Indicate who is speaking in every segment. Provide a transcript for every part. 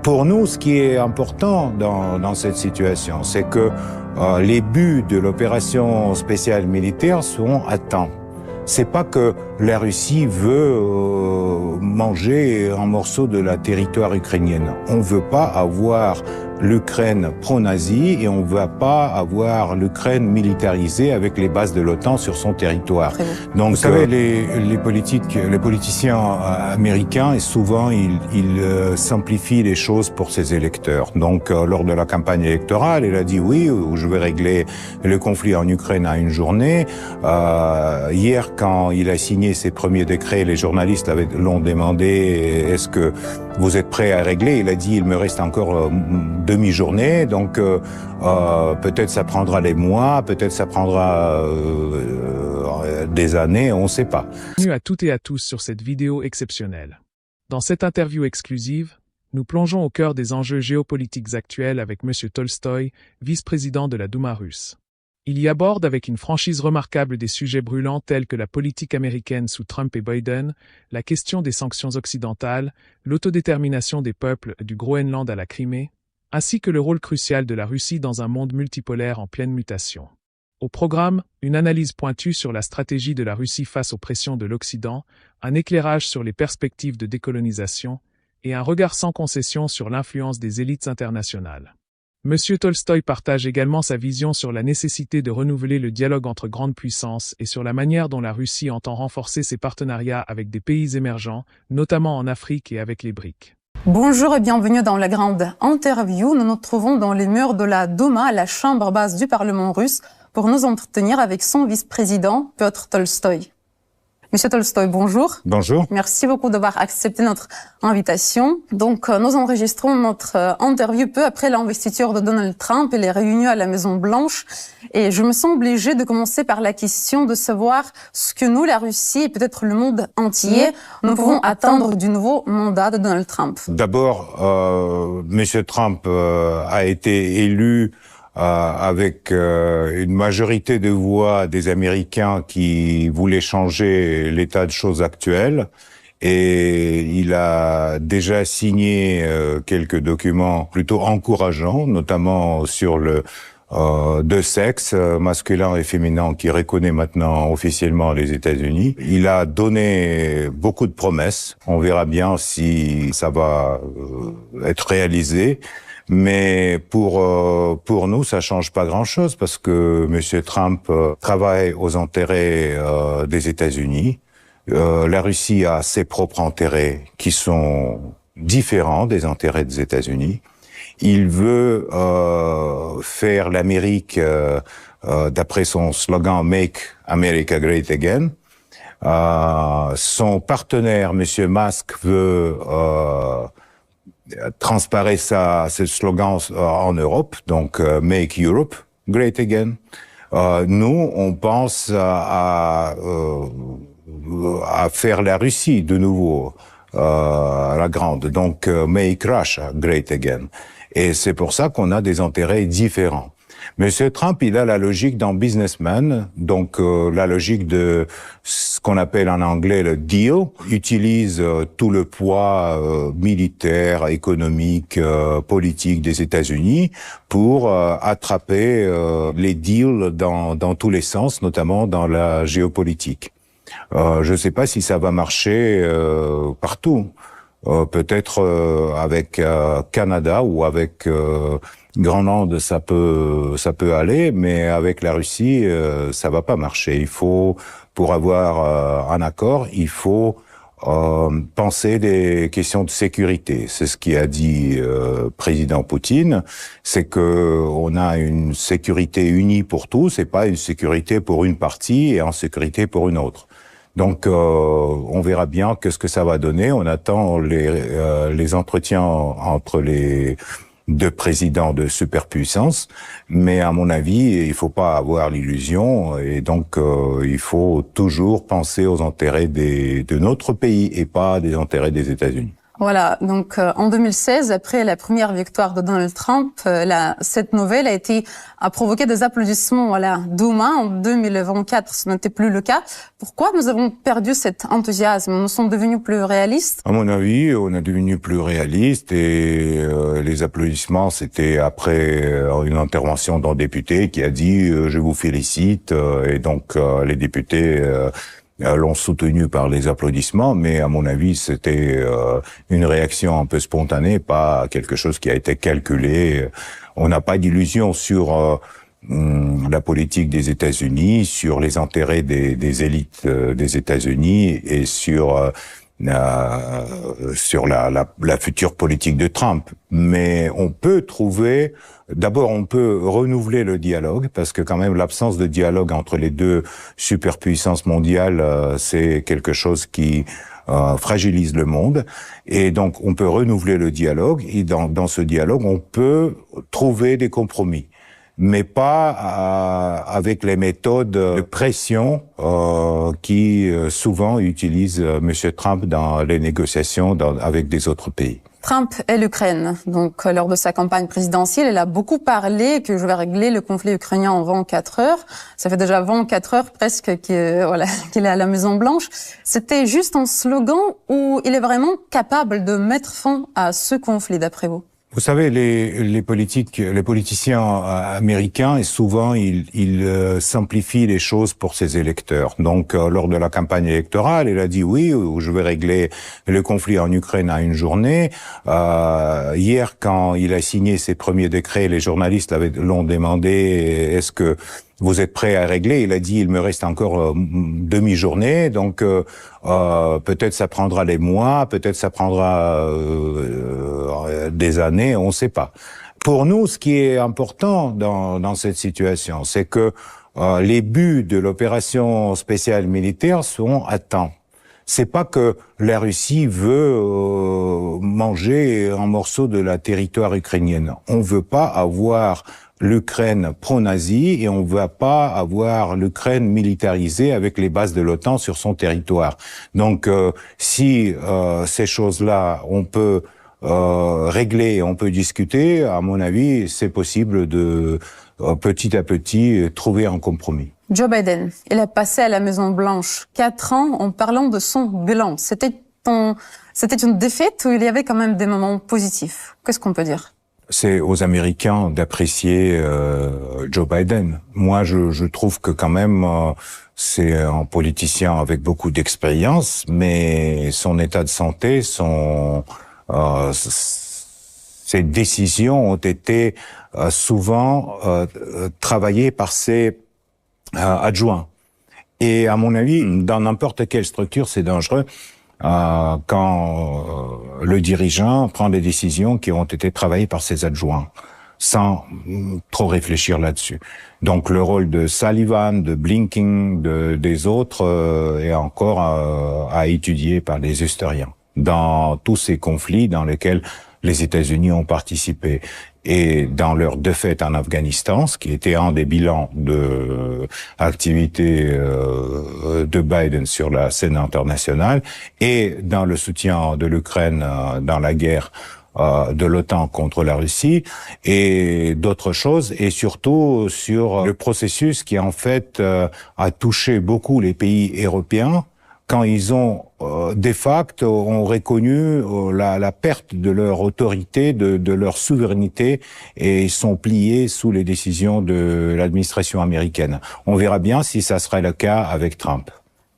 Speaker 1: Pour nous, ce qui est important dans cette situation, c'est que les buts de l'opération spéciale militaire sont atteints. C'est pas que la Russie veut manger un morceau de la territoire ukrainienne. On veut pas avoir l'Ukraine pro-nazie et on veut pas avoir l'Ukraine militarisée avec les bases de l'OTAN sur son territoire. Donc, vous savez, les politiciens américains, et souvent, ils simplifient les choses pour ses électeurs. Donc, lors de la campagne électorale, il a dit oui, je vais régler le conflit en Ukraine à une journée. Hier, quand il a signé ses premiers décrets, les journalistes l'ont demandé, est-ce que vous êtes prêt à régler? Il a dit, il me reste encore demi-journée, donc peut-être ça prendra des mois, peut-être ça prendra des années, on ne sait pas.
Speaker 2: Bienvenue à toutes et à tous sur cette vidéo exceptionnelle. Dans cette interview exclusive, nous plongeons au cœur des enjeux géopolitiques actuels avec M. Tolstoï, vice-président de la Douma russe. Il y aborde avec une franchise remarquable des sujets brûlants tels que la politique américaine sous Trump et Biden, la question des sanctions occidentales, l'autodétermination des peuples du Groenland à la Crimée, ainsi que le rôle crucial de la Russie dans un monde multipolaire en pleine mutation. Au programme, une analyse pointue sur la stratégie de la Russie face aux pressions de l'Occident, un éclairage sur les perspectives de décolonisation et un regard sans concession sur l'influence des élites internationales. Monsieur Tolstoï partage également sa vision sur la nécessité de renouveler le dialogue entre grandes puissances et sur la manière dont la Russie entend renforcer ses partenariats avec des pays émergents, notamment en Afrique et avec les BRICS.
Speaker 3: Bonjour et bienvenue dans la grande interview. Nous nous trouvons dans les murs de la Douma, la chambre basse du Parlement russe, pour nous entretenir avec son vice-président, Piotr Tolstoï. Monsieur Tolstoï, bonjour.
Speaker 1: Bonjour.
Speaker 3: Merci beaucoup d'avoir accepté notre invitation. Donc, nous enregistrons notre interview peu après l'investiture de Donald Trump et les réunions à la Maison-Blanche. Et je me sens obligée de commencer par la question de savoir ce que nous, la Russie et peut-être le monde entier, nous pouvons attendre du nouveau mandat de Donald Trump.
Speaker 1: D'abord, Monsieur Trump a été élu avec une majorité de voix des Américains qui voulaient changer l'état de choses actuel. Et il a déjà signé quelques documents plutôt encourageants, notamment sur le deux sexes, masculin et féminin, qui reconnaît maintenant officiellement les États-Unis. Il a donné beaucoup de promesses. On verra bien si ça va être réalisé. Mais pour nous, ça change pas grand-chose parce que Monsieur Trump travaille aux intérêts des États-Unis. La Russie a ses propres intérêts qui sont différents des intérêts des États-Unis. Il veut faire l'Amérique d'après son slogan Make America Great Again. Son partenaire, Monsieur Musk, veut transparaît ce slogan en Europe, donc Make Europe Great Again. Nous, on pense à faire la Russie de nouveau la grande, donc Make Russia Great Again. Et c'est pour ça qu'on a des intérêts différents. Monsieur Trump, il a la logique d'un businessman, donc la logique de ce qu'on appelle en anglais le deal, utilise tout le poids militaire, économique, politique des États-Unis pour attraper les deals dans tous les sens, notamment dans la géopolitique. Je ne sais pas si ça va marcher partout. Peut-être avec Canada ou avec Groenland, ça peut aller, mais avec la Russie, ça va pas marcher. Il faut, pour avoir un accord, il faut penser des questions de sécurité. C'est ce qu'a dit président Poutine, c'est que on a une sécurité unie pour tous, et pas une sécurité pour une partie et en sécurité pour une autre. Donc, on verra bien qu'est-ce que ça va donner. On attend les entretiens entre les deux présidents de superpuissance, mais à mon avis, il faut pas avoir l'illusion, et donc il faut toujours penser aux intérêts de notre pays et pas des intérêts des États-Unis.
Speaker 3: Voilà, donc en 2016, après la première victoire de Donald Trump, cette nouvelle a provoqué des applaudissements à la Douma. En 2024, ce n'était plus le cas. Pourquoi nous avons perdu cet enthousiasme? Nous sommes devenus plus réalistes?
Speaker 1: À mon avis, on est devenu plus réaliste et les applaudissements, c'était après une intervention d'un député qui a dit je vous félicite et donc les députés l'ont soutenu par les applaudissements, mais à mon avis, c'était une réaction un peu spontanée, pas quelque chose qui a été calculé. On n'a pas d'illusion sur la politique des États-Unis, sur les intérêts des élites des États-Unis et sur la future politique de Trump. Mais on peut trouver, d'abord on peut renouveler le dialogue, parce que quand même l'absence de dialogue entre les deux superpuissances mondiales, c'est quelque chose qui fragilise le monde. Et donc on peut renouveler le dialogue, et dans ce dialogue on peut trouver des compromis, mais pas avec les méthodes de pression qui souvent utilisent Monsieur Trump dans les négociations avec des autres pays.
Speaker 3: Trump et l'Ukraine. Donc, lors de sa campagne présidentielle, il a beaucoup parlé que je vais régler le conflit ukrainien en 24 heures. Ça fait déjà 24 heures presque qu'il est à la Maison-Blanche. C'était juste un slogan ou il est vraiment capable de mettre fin à ce conflit, d'après vous?
Speaker 1: Vous savez, les politiciens américains, et souvent ils simplifient les choses pour ses électeurs. Donc, lors de la campagne électorale, il a dit oui, je vais régler le conflit en Ukraine à une journée. Hier, quand il a signé ses premiers décrets, les journalistes l'ont demandé est-ce que vous êtes prêt à régler? Il a dit, il me reste encore demi-journée, donc peut-être ça prendra des mois, peut-être ça prendra des années, on ne sait pas. Pour nous, ce qui est important dans cette situation, c'est que les buts de l'opération spéciale militaire sont atteints. C'est pas que la Russie veut manger un morceau de la territoire ukrainienne. On veut pas avoir l'Ukraine pro-nazie et on ne va pas avoir l'Ukraine militarisée avec les bases de l'OTAN sur son territoire. Donc, si ces choses-là, on peut régler, on peut discuter, à mon avis, c'est possible de petit à petit trouver un compromis.
Speaker 3: Joe Biden, il a passé à la Maison-Blanche 4 ans en parlant de son bilan. C'était une défaite ou il y avait quand même des moments positifs? Qu'est-ce qu'on peut dire?
Speaker 1: C'est aux Américains d'apprécier Joe Biden. Moi, je trouve que quand même, c'est un politicien avec beaucoup d'expérience, mais son état de santé, ses décisions ont été souvent travaillées par ses adjoints. Et à mon avis, dans n'importe quelle structure, c'est dangereux quand le dirigeant prend des décisions qui ont été travaillées par ses adjoints, sans trop réfléchir là-dessus. Donc le rôle de Sullivan, de Blinken, des autres est encore à étudier par les historiens dans tous ces conflits dans lesquels les États-Unis ont participé. Et dans leur défaite en Afghanistan, ce qui était un des bilans de activité de Biden sur la scène internationale, et dans le soutien de l'Ukraine dans la guerre de l'OTAN contre la Russie, et d'autres choses, et surtout sur le processus qui en fait a touché beaucoup les pays européens, quand ils ont de facto ont reconnu la perte de leur autorité, de leur souveraineté, et sont pliés sous les décisions de l'administration américaine. On verra bien si ça sera le cas avec Trump.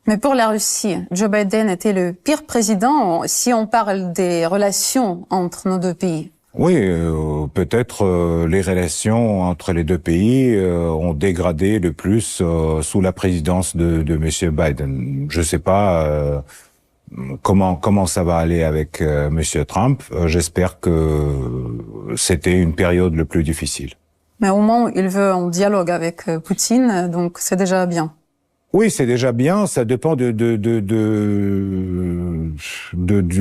Speaker 3: Mais pour la Russie, Joe Biden était le pire président si on parle des relations entre nos deux pays.
Speaker 1: Oui, peut-être les relations entre les deux pays ont dégradé le plus sous la présidence de Monsieur Biden. Je sais pas comment ça va aller avec Monsieur Trump. J'espère que c'était une période le plus difficile.
Speaker 3: Mais au moins, il veut un dialogue avec Poutine, donc c'est déjà bien.
Speaker 1: Oui, c'est déjà bien. Ça dépend du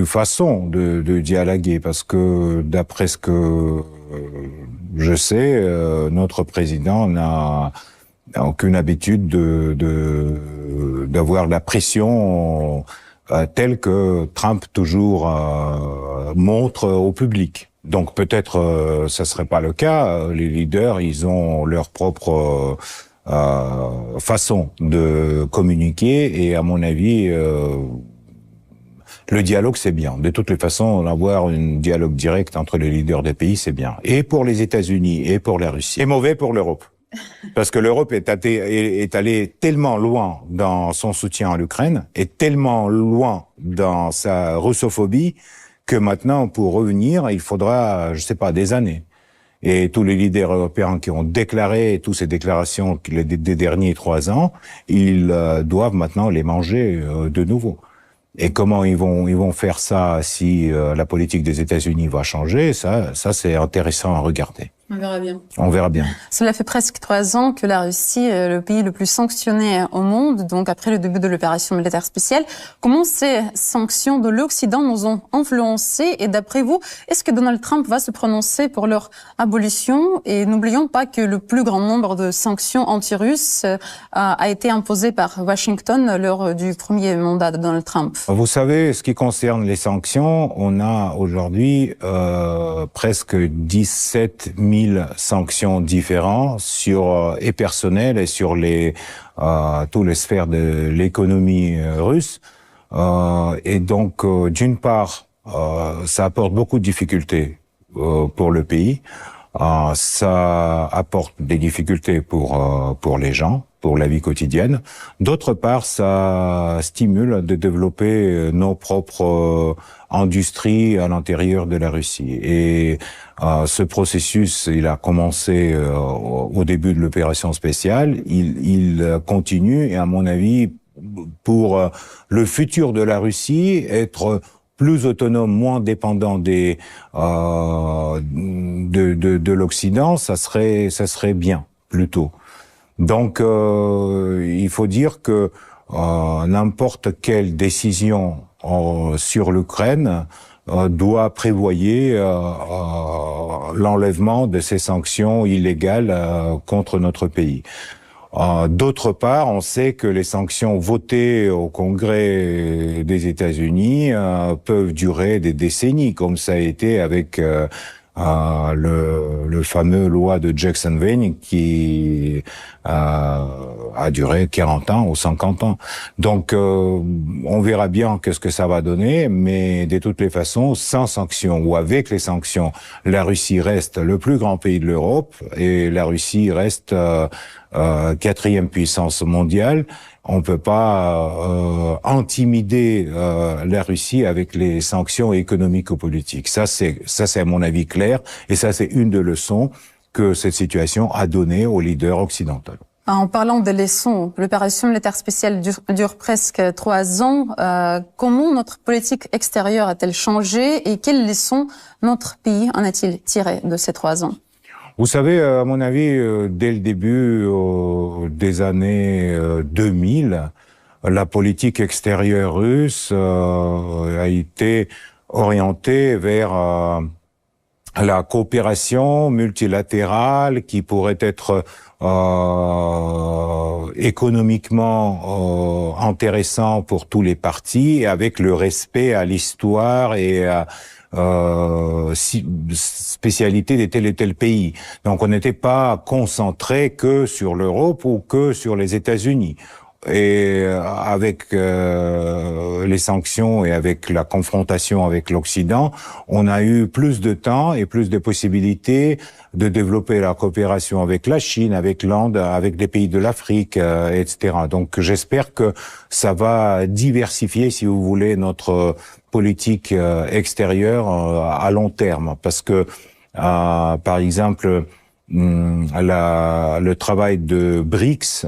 Speaker 1: façon de dialoguer, parce que d'après ce que je sais, notre président n'a aucune habitude d'avoir la pression tel que Trump toujours montre au public. Donc peut-être ça serait pas le cas. Les leaders, ils ont leur propre façon de communiquer et à mon avis, le dialogue c'est bien. De toutes les façons, avoir un dialogue direct entre les leaders des pays c'est bien. Et pour les États-Unis et pour la Russie. Et mauvais pour l'Europe. Parce que l'Europe est allée tellement loin dans son soutien à l'Ukraine, et tellement loin dans sa russophobie, que maintenant, pour revenir, il faudra, je sais pas, des années. Et tous les leaders européens qui ont déclaré toutes ces déclarations des derniers 3 ans, ils doivent maintenant les manger de nouveau. Et comment ils vont faire ça si la politique des États-Unis va changer, ça c'est intéressant à regarder.
Speaker 3: On verra bien.
Speaker 1: On verra bien.
Speaker 3: Cela fait presque 3 ans que la Russie est le pays le plus sanctionné au monde, donc après le début de l'opération militaire spéciale. Comment ces sanctions de l'Occident nous ont influencés? Et d'après vous, est-ce que Donald Trump va se prononcer pour leur abolition? Et n'oublions pas que le plus grand nombre de sanctions anti-russes a été imposé par Washington lors du premier mandat de Donald Trump.
Speaker 1: Vous savez, ce qui concerne les sanctions, on a aujourd'hui presque 17 000 sanctions différentes sur et personnelles et sur toutes les sphères de l'économie russe. Et donc, d'une part, ça apporte beaucoup de difficultés pour le pays. Ça apporte des difficultés pour les gens, pour la vie quotidienne. D'autre part, ça stimule de développer nos propres industries à l'intérieur de la Russie. Et ce processus, il a commencé au début de l'opération spéciale. Il continue et à mon avis, pour le futur de la Russie, être plus autonome, moins dépendant de l'Occident, ça serait bien, plutôt. Donc, il faut dire que n'importe quelle décision sur l'Ukraine doit prévoir l'enlèvement de ces sanctions illégales contre notre pays. D'autre part, on sait que les sanctions votées au Congrès des États-Unis peuvent durer des décennies, comme ça a été avec le fameux loi de Jackson-Vane qui a duré 40 ans ou 50 ans. Donc, on verra bien qu'est-ce que ça va donner, mais de toutes les façons, sans sanctions ou avec les sanctions, la Russie reste le plus grand pays de l'Europe et la Russie reste 4e puissance mondiale. On peut pas intimider la Russie avec les sanctions économiques ou politiques. Ça c'est à mon avis clair, et ça c'est une des leçons que cette situation a donné aux leaders occidentaux.
Speaker 3: En parlant des leçons, l'opération militaire spéciale dure presque 3 ans. Comment notre politique extérieure a-t-elle changé et quelles leçons notre pays en a-t-il tiré de ces 3 ans?
Speaker 1: Vous savez, à mon avis, dès le début des années 2000, la politique extérieure russe a été orientée vers la coopération multilatérale qui pourrait être économiquement intéressant pour tous les partis, avec le respect à l'histoire et à spécialité de tel et tel pays. Donc on n'était pas concentré que sur l'Europe ou que sur les États-Unis. Et avec les sanctions et avec la confrontation avec l'Occident, on a eu plus de temps et plus de possibilités de développer la coopération avec la Chine, avec l'Inde, avec des pays de l'Afrique, etc. Donc j'espère que ça va diversifier, si vous voulez, notre politique extérieure à long terme. Parce que, par exemple, le travail de BRICS,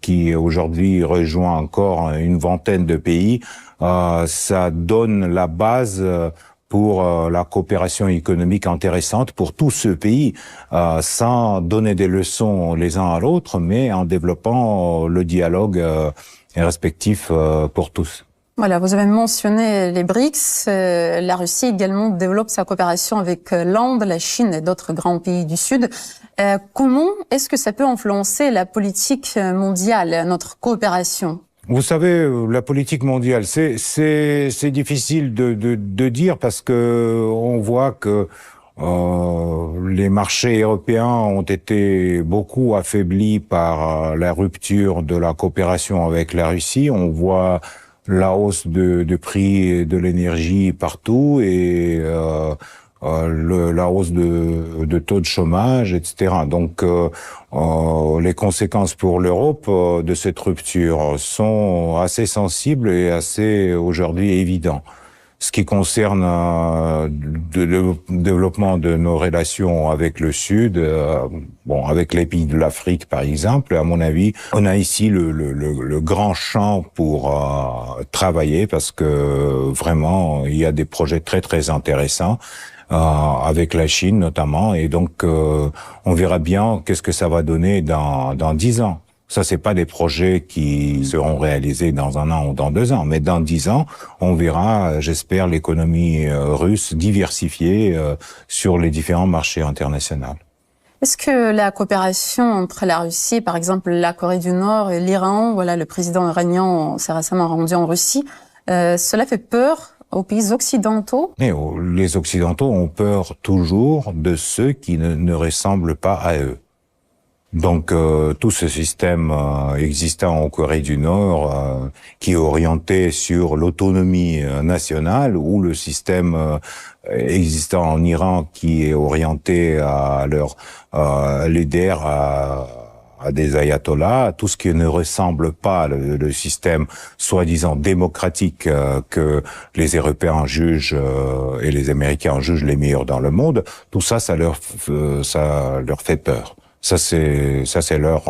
Speaker 1: qui aujourd'hui rejoint encore une vingtaine de pays, ça donne la base pour la coopération économique intéressante pour tous ces pays, sans donner des leçons les uns à l'autre, mais en développant le dialogue respectif pour tous.
Speaker 3: Voilà, vous avez mentionné les BRICS. La Russie également développe sa coopération avec l'Inde, la Chine et d'autres grands pays du Sud. Comment est-ce que ça peut influencer la politique mondiale, notre coopération?
Speaker 1: Vous savez, la politique mondiale, c'est difficile de dire parce que on voit que les marchés européens ont été beaucoup affaiblis par la rupture de la coopération avec la Russie. On voit la hausse de prix de l'énergie partout et la hausse de taux de chômage, etc. Donc, les conséquences pour l'Europe de cette rupture sont assez sensibles et assez aujourd'hui évidentes. Ce qui concerne le développement de nos relations avec le Sud, avec les pays de l'Afrique par exemple, à mon avis, on a ici le grand champ pour travailler parce que vraiment il y a des projets très très intéressants. Avec la Chine notamment, et donc on verra bien qu'est-ce que ça va donner dans 10 ans. Ça, c'est pas des projets qui seront réalisés dans 1 an ou dans 2 ans, mais dans 10 ans, on verra, j'espère, l'économie russe diversifiée sur les différents marchés internationaux.
Speaker 3: Est-ce que la coopération entre la Russie, par exemple la Corée du Nord et l'Iran, voilà, le président iranien s'est récemment rendu en Russie, cela fait peur aux pays occidentaux?
Speaker 1: Et les Occidentaux ont peur toujours de ceux qui ne ressemblent pas à eux. Donc tout ce système existant en Corée du Nord qui est orienté sur l'autonomie nationale ou le système existant en Iran qui est orienté à leur leader à des ayatollahs, tout ce qui ne ressemble pas le système soi-disant démocratique que les Européens jugent et les Américains jugent les meilleurs dans le monde, tout ça, ça leur fait peur. Ça c'est leur,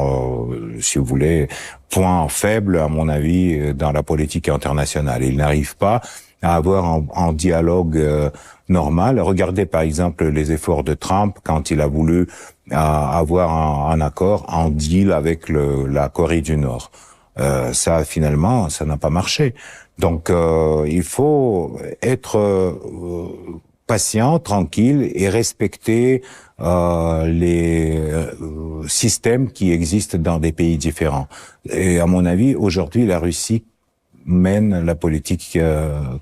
Speaker 1: si vous voulez, point faible à mon avis dans la politique internationale. Ils n'arrivent pas à avoir un dialogue normal. Regardez par exemple les efforts de Trump quand il a voulu avoir un accord, un deal avec la Corée du Nord. Ça finalement, ça n'a pas marché. Donc il faut être patient, tranquille et respecter les systèmes qui existent dans des pays différents. Et à mon avis, aujourd'hui, la Russie mène la politique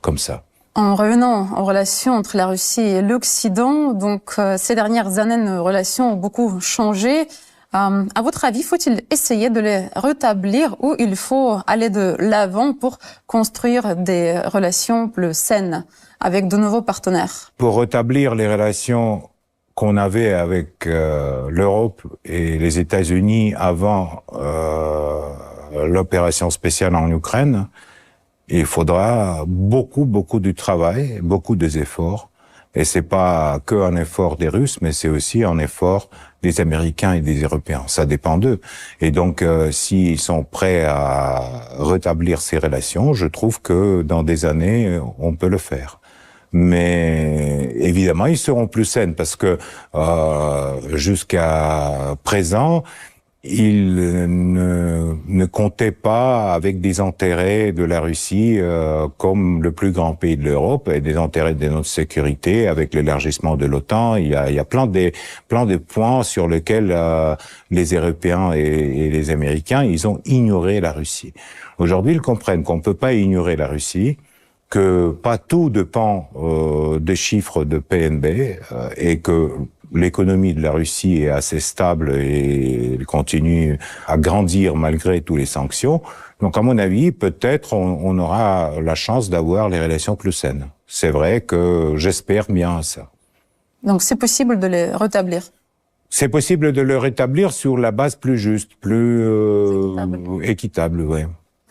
Speaker 1: comme ça.
Speaker 3: En revenant aux relations entre la Russie et l'Occident, donc ces dernières années, nos relations ont beaucoup changé. À votre avis, faut-il essayer de les rétablir ou il faut aller de l'avant pour construire des relations plus saines avec de nouveaux partenaires?
Speaker 1: Pour rétablir les relations qu'on avait avec l'Europe et les États-Unis avant l'opération spéciale en Ukraine, il faudra beaucoup de travail, beaucoup d'efforts. Et c'est pas qu'un effort des Russes, mais c'est aussi un effort des Américains et des Européens. Ça dépend d'eux. Et donc, s'ils sont prêts à rétablir ces relations, je trouve que dans des années, on peut le faire. Mais évidemment, ils seront plus saines parce que jusqu'à présent, ils ne comptaient pas avec des intérêts de la Russie comme le plus grand pays de l'Europe et des intérêts de notre sécurité avec l'élargissement de l'OTAN. Il y a plein de points sur lesquels les Européens et les Américains, ils ont ignoré la Russie. Aujourd'hui, ils comprennent qu'on ne peut pas ignorer la Russie, que pas tout dépend des chiffres de PNB et que l'économie de la Russie est assez stable et elle continue à grandir malgré toutes les sanctions. Donc, à mon avis, peut-être on aura la chance d'avoir les relations plus saines. C'est vrai que j'espère bien à ça.
Speaker 3: Donc, c'est possible de les rétablir?
Speaker 1: C'est possible de le rétablir sur la base plus juste, plus équitable, oui.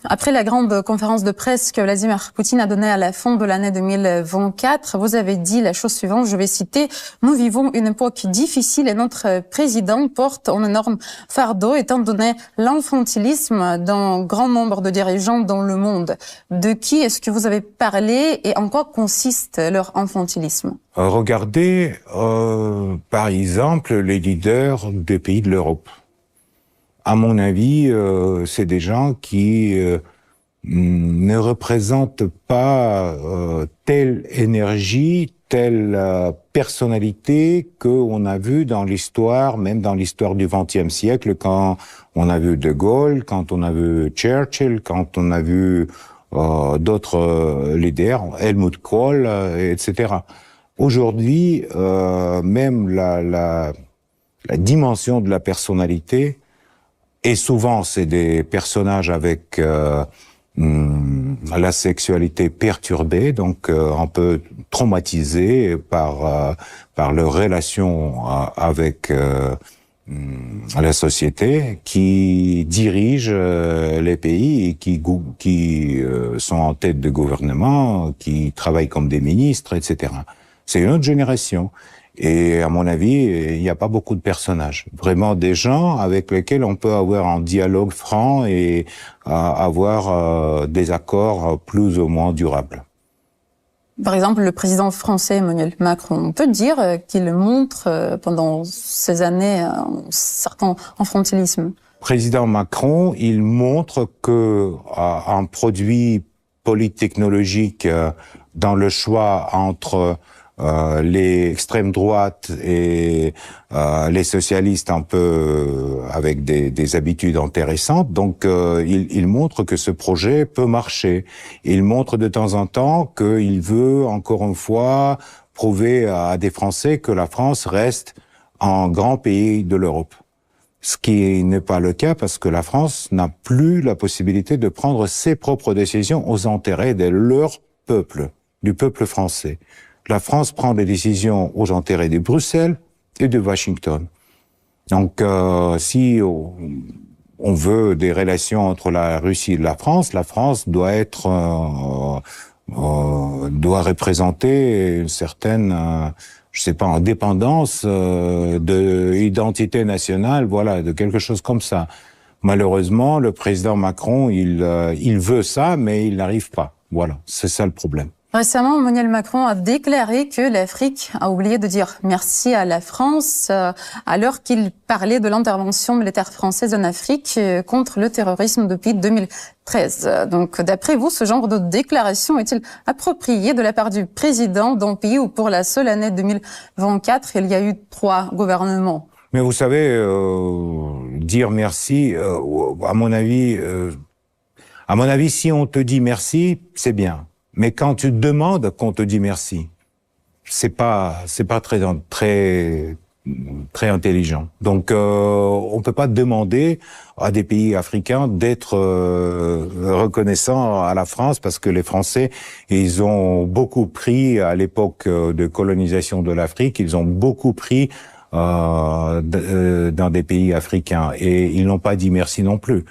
Speaker 3: Après la grande conférence de presse que Vladimir Poutine a donnée à la fin de l'année 2024, vous avez dit la chose suivante, je vais citer, « Nous vivons une époque difficile et notre président porte un énorme fardeau étant donné l'infantilisme d'un grand nombre de dirigeants dans le monde. » De qui est-ce que vous avez parlé et en quoi consiste leur infantilisme?
Speaker 1: Regardez, par exemple, les leaders des pays de l'Europe. À mon avis, c'est des gens qui ne représentent pas telle énergie, telle personnalité qu'on a vu dans l'histoire, même dans l'histoire du XXe siècle, quand on a vu De Gaulle, quand on a vu Churchill, quand on a vu d'autres leaders, Helmut Kohl, etc. Aujourd'hui, même la dimension de la personnalité, et souvent c'est des personnages avec la sexualité perturbée, donc un peu traumatisés par leur relation avec la société, qui dirigent les pays et qui sont en tête de gouvernement, qui travaillent comme des ministres, etc. C'est une autre génération. Et à mon avis, il n'y a pas beaucoup de personnages. Vraiment des gens avec lesquels on peut avoir un dialogue franc et avoir des accords plus ou moins durables.
Speaker 3: Par exemple, le président français Emmanuel Macron, on peut dire qu'il montre pendant ces années un certain infantilisme.
Speaker 1: Président Macron, il montre que un produit polittechnologique dans le choix entre les extrêmes droites et les socialistes un peu avec des habitudes intéressantes. Donc, il montre que ce projet peut marcher. Il montre de temps en temps qu'il veut, encore une fois, prouver à des Français que la France reste un grand pays de l'Europe. Ce qui n'est pas le cas parce que la France n'a plus la possibilité de prendre ses propres décisions aux intérêts de leur peuple, du peuple français. La France prend des décisions aux intérêts de Bruxelles et de Washington. Donc, si on veut des relations entre la Russie et la France doit être, doit représenter une certaine, je sais pas, indépendance de identité nationale, voilà, de quelque chose comme ça. Malheureusement, le président Macron, il veut ça, mais il n'arrive pas. Voilà, c'est ça le problème.
Speaker 3: Récemment, Emmanuel Macron a déclaré que l'Afrique a oublié de dire merci à la France alors qu'il parlait de l'intervention militaire française en Afrique contre le terrorisme depuis 2013. Donc, d'après vous, ce genre de déclaration est-il approprié de la part du président d'un pays où pour la seule année 2024, il y a eu 3 gouvernements?
Speaker 1: Mais vous savez, dire merci, à mon avis, si on te dit merci, c'est bien. Mais quand tu demandes qu'on te dit merci, c'est pas très intelligent. Donc, on peut pas demander à des pays africains d'être reconnaissants à la France parce que les Français, ils ont beaucoup pris à l'époque de colonisation de l'Afrique, ils ont beaucoup pris dans des pays africains et ils n'ont pas dit merci non plus.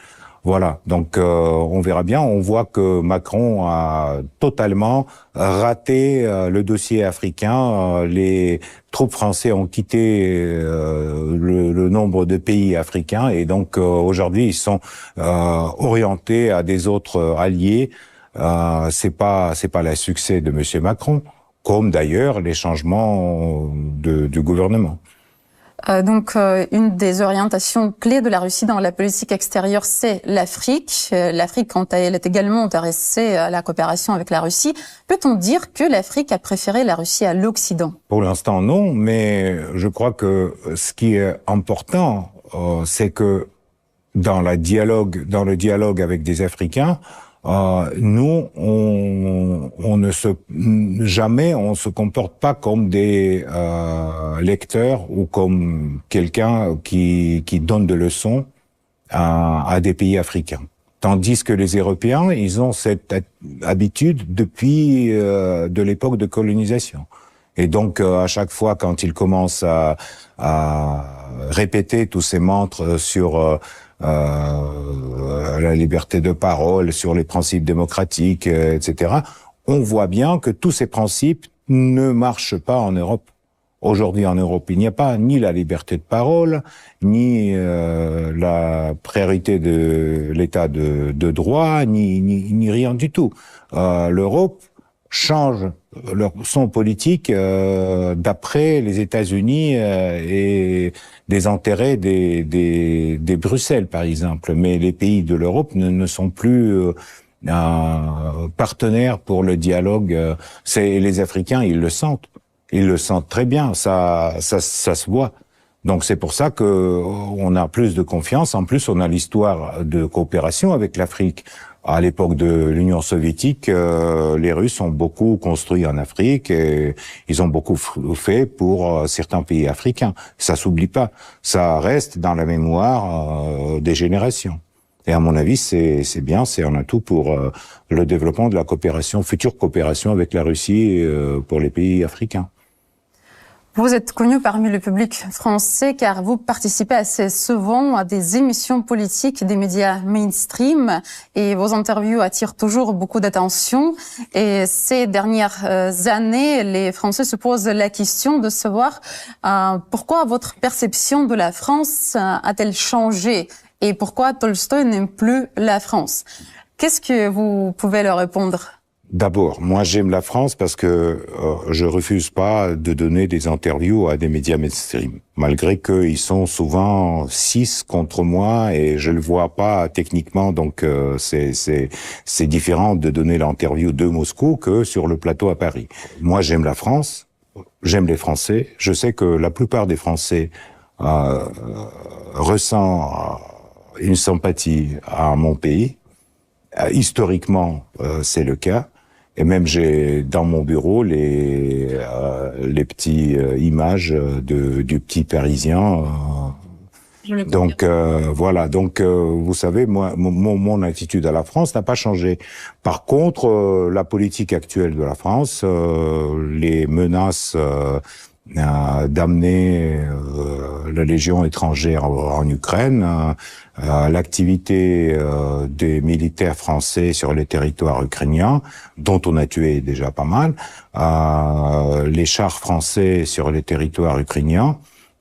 Speaker 1: Voilà, donc on verra bien. On voit que Macron a totalement raté le dossier africain. Les troupes françaises ont quitté le nombre de pays africains et donc aujourd'hui ils sont orientés à des autres alliés. C'est pas le succès de Monsieur Macron, comme d'ailleurs les changements du gouvernement.
Speaker 3: Donc, une des orientations clés de la Russie dans la politique extérieure, c'est l'Afrique. L'Afrique, quant à elle, est également intéressée à la coopération avec la Russie. Peut-on dire que l'Afrique a préféré la Russie à l'Occident? Pour
Speaker 1: l'instant, non, mais je crois que ce qui est important, c'est que dans le dialogue avec des Africains, nous, jamais on se comporte pas comme des lecteurs ou comme quelqu'un qui donne des leçons à des pays africains. Tandis que les Européens, ils ont cette habitude depuis de l'époque de colonisation. Et donc, à chaque fois, quand ils commencent à répéter tous ces mantras sur la liberté de parole, sur les principes démocratiques, etc., on voit bien que tous ces principes ne marchent pas en Europe. Aujourd'hui, en Europe, il n'y a pas ni la liberté de parole, ni la priorité de l'état de droit, ni rien du tout. L'Europe change son politique d'après les États-Unis et des intérêts des Bruxelles, par exemple. Mais les pays de l'Europe ne sont plus partenaires pour le dialogue. Les Africains, ils le sentent. Ils le sentent très bien, ça se voit. Donc c'est pour ça que on a plus de confiance. En plus, on a l'histoire de coopération avec l'Afrique. À l'époque de l'Union soviétique, les Russes ont beaucoup construit en Afrique et ils ont beaucoup fait pour certains pays africains. Ça s'oublie pas. Ça reste dans la mémoire des générations. Et à mon avis, c'est bien, c'est un atout pour le développement de la coopération, future coopération avec la Russie pour les pays africains.
Speaker 3: Vous êtes connu parmi le public français car vous participez assez souvent à des émissions politiques des médias mainstream et vos interviews attirent toujours beaucoup d'attention. Et ces dernières années, les Français se posent la question de savoir pourquoi votre perception de la France a-t-elle changé et pourquoi Tolstoï n'aime plus la France. Qu'est-ce que vous pouvez leur répondre ?
Speaker 1: D'abord, moi j'aime la France parce que je refuse pas de donner des interviews à des médias mainstream, malgré qu'ils sont souvent 6 contre moi et je le vois pas techniquement, donc c'est différent de donner l'interview de Moscou que sur le plateau à Paris. Moi j'aime la France, j'aime les Français, je sais que la plupart des Français ressent une sympathie à mon pays. Historiquement, c'est le cas. Et même j'ai dans mon bureau les petits images du petit Parisien. Donc voilà. Donc vous savez, moi, mon attitude à la France n'a pas changé. Par contre, la politique actuelle de la France, les menaces d'amener la Légion étrangère en Ukraine, l'activité des militaires français sur les territoires ukrainiens, dont on a tué déjà pas mal, les chars français sur les territoires ukrainiens,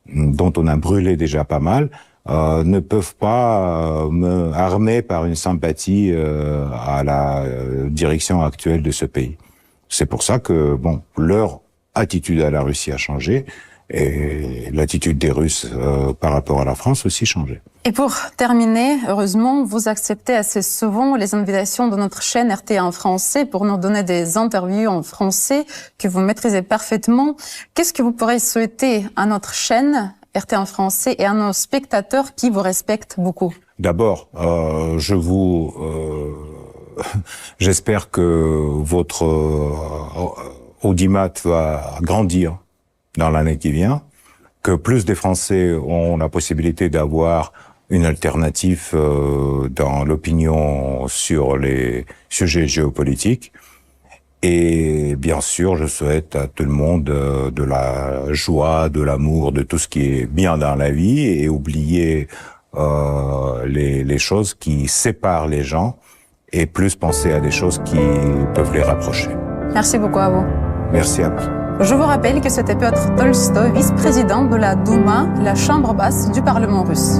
Speaker 1: dont on a brûlé déjà pas mal, ne peuvent pas me armer par une sympathie à la direction actuelle de ce pays. C'est pour ça que, bon, leur attitude à la Russie a changé et l'attitude des Russes par rapport à la France aussi changé.
Speaker 3: Et pour terminer, heureusement, vous acceptez assez souvent les invitations de notre chaîne RT en français pour nous donner des interviews en français que vous maîtrisez parfaitement. Qu'est-ce que vous pourrez souhaiter à notre chaîne RT en français et à nos spectateurs qui vous respectent beaucoup?
Speaker 1: D'abord, j'espère que votre audimat va grandir dans l'année qui vient, que plus des Français ont la possibilité d'avoir une alternative dans l'opinion sur les sujets géopolitiques. Et bien sûr, je souhaite à tout le monde de la joie, de l'amour, de tout ce qui est bien dans la vie et oublier les choses qui séparent les gens et plus penser à des choses qui peuvent les rapprocher.
Speaker 3: Merci beaucoup à vous.
Speaker 1: Merci à vous.
Speaker 3: Je vous rappelle que c'était Piotr Tolstoï, vice-président de la Douma, la chambre basse du Parlement russe.